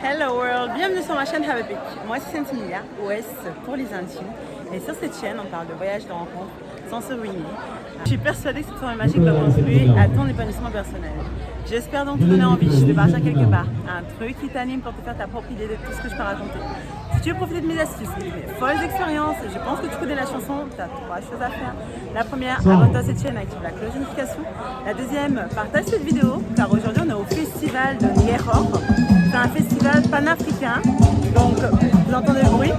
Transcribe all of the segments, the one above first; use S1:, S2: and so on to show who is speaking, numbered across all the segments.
S1: Hello world, bienvenue sur ma chaîne Have a Pic. Moi c'est Cynthia, OS pour les intimes. Et sur cette chaîne, on parle de voyage, de rencontres, sans se ruiner. Je suis persuadée que cette formule magique va contribuer à ton épanouissement personnel. J'espère donc te donner envie de partir quelque part. Un truc qui t'anime pour te faire ta propre idée de tout ce que je peux raconter. Si tu veux profiter de mes astuces, de mes folles expériences, je pense que tu connais la chanson, tu as 3 choses à faire. La première, abonne-toi à cette chaîne, active la cloche de notification. La deuxième, partage cette vidéo, car aujourd'hui on est au festival de Ngehor. C'est un festival panafricain, donc vous entendez le bruit.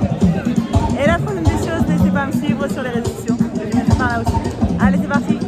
S1: Et la troisième des choses, n'hésitez pas à me suivre sur les réseaux sociaux. Je vais venir par là aussi. Allez, c'est parti!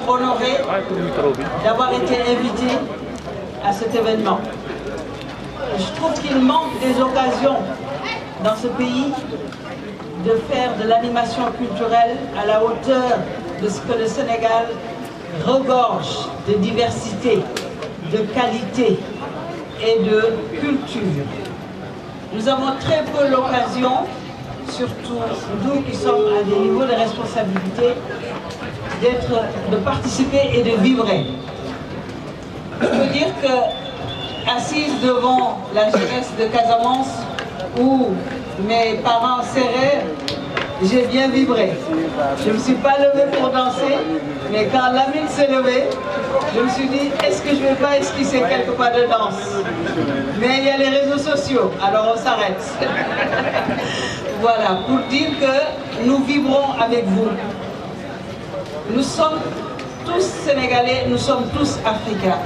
S2: Honoré d'avoir été invité à cet événement. Je trouve qu'il manque des occasions dans ce pays de faire de l'animation culturelle à la hauteur de ce que le Sénégal regorge de diversité, de qualité et de culture. Nous avons très peu l'occasion, surtout nous qui sommes à des niveaux de responsabilité, de participer et de vibrer. Je peux dire que, assise devant la jeunesse de Casamance, où mes parents serraient, j'ai bien vibré. Je ne me suis pas levée pour danser, mais quand Lamine s'est levé, je me suis dit, est-ce que je ne vais pas esquisser quelques pas de danse? Mais il y a les réseaux sociaux, alors on s'arrête. Voilà, pour dire que nous vibrons avec vous. Nous sommes tous Sénégalais, nous sommes tous Africains.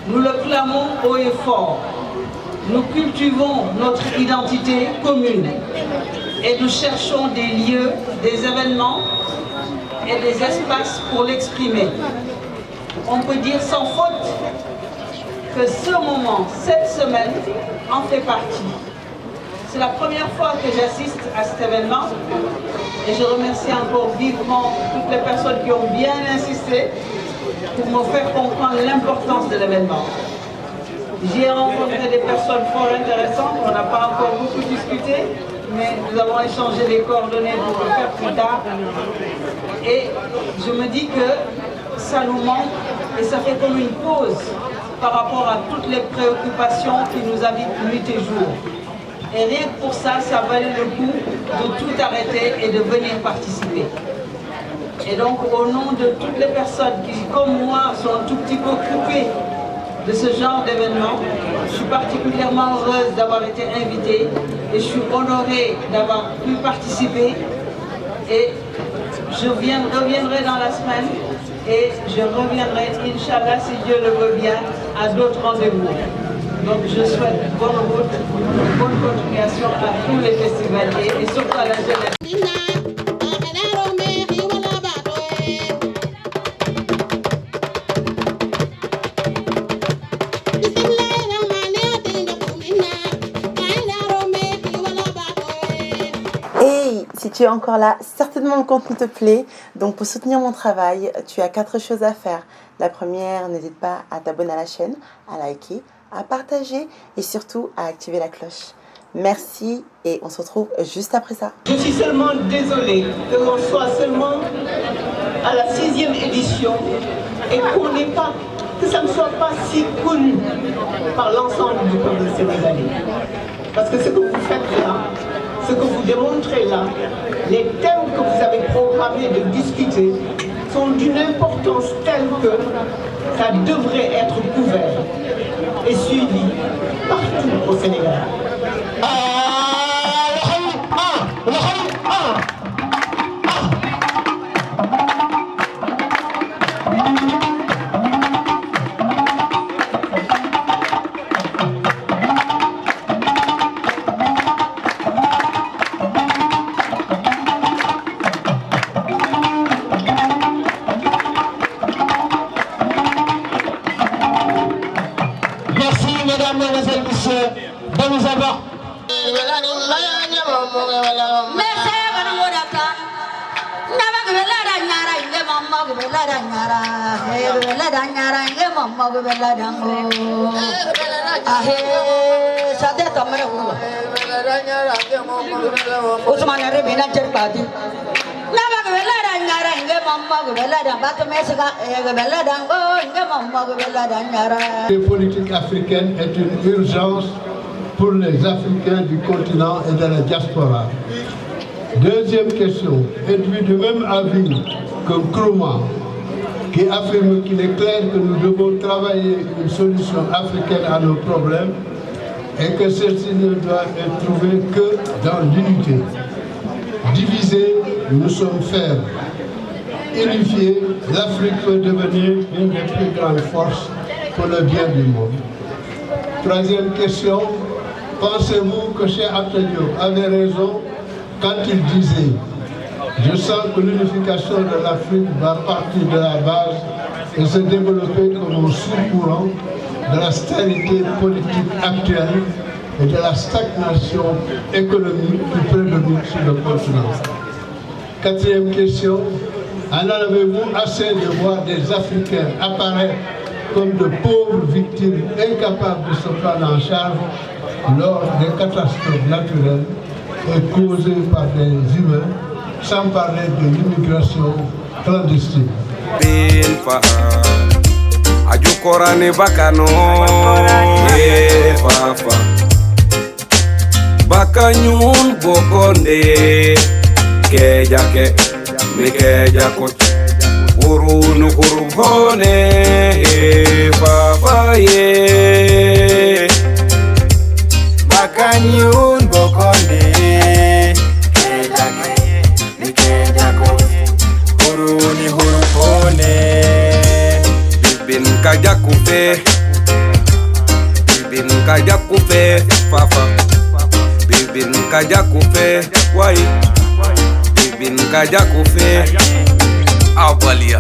S2: Nous le clamons haut et fort. Nous cultivons notre identité commune et nous cherchons des lieux, des événements et des espaces pour l'exprimer. On peut dire sans faute que ce moment, cette semaine, en fait partie. C'est la première fois que j'assiste à cet événement et je remercie encore vivement toutes les personnes qui ont bien insisté pour me faire comprendre l'importance de l'événement. J'ai rencontré des personnes fort intéressantes, on n'a pas encore beaucoup discuté, mais nous avons échangé les coordonnées pour le faire plus tard. Et je me dis que ça nous manque et ça fait comme une pause par rapport à toutes les préoccupations qui nous habitent nuit et jour. Et rien que pour ça, ça valait le coup de tout arrêter et de venir participer. Et donc au nom de toutes les personnes qui, comme moi, sont un tout petit peu occupées de ce genre d'événement, je suis particulièrement heureuse d'avoir été invitée et je suis honorée d'avoir pu participer. Et je reviendrai dans la semaine et je reviendrai, Inch'Allah, si Dieu le veut bien, à d'autres rendez-vous. Donc je souhaite bonne route, bonne continuation à tous les festivaliers et surtout à la jeunesse.
S1: Si tu es encore là, certainement le contenu te plaît. Donc pour soutenir mon travail, tu as 4 choses à faire. La première, n'hésite pas à t'abonner à la chaîne, à liker, à partager et surtout à activer la cloche. Merci et on se retrouve juste après ça.
S2: Je suis seulement désolée que l'on soit seulement à la 6e édition et que ça ne soit pas si connu par l'ensemble du peuple sénégalais. Parce que ce que vous faites là, ce que vous démontrez là, les thèmes que vous avez programmés de discuter sont d'une importance telle que ça devrait être couvert et suivi partout au Sénégal.
S3: Mesdames, Mesdemoiselles, Messieurs, de nous avoir.
S4: La politique africaine est une urgence pour les Africains du continent et de la diaspora. Deuxième question, êtes-vous du même avis que Nkrumah, qui affirme qu'il est clair que nous devons travailler une solution africaine à nos problèmes et que celle-ci ne doit être trouvée que dans l'unité. Divisés, nous sommes faibles. Unifiés, l'Afrique peut devenir une des plus grandes forces pour le bien du monde. Troisième question, pensez-vous que Cheikh Anta Diop avait raison quand il disait « Je sens que l'unification de l'Afrique va partir de la base et se développer comme un sous-courant de la stérilité politique actuelle et de la stagnation économique qui prédomine sur le continent. » Quatrième question, en avez-vous assez de voir des Africains apparaître comme de pauvres victimes incapables de se prendre en charge lors des catastrophes naturelles et causées par des humains, sans parler de l'immigration clandestine.
S5: Urunu kurubone papaye bakanyun bokonde kejake nikejako uruni hurubone bibin kajakufe papa bibin kajakufe wai bibin kajakufe Abalia.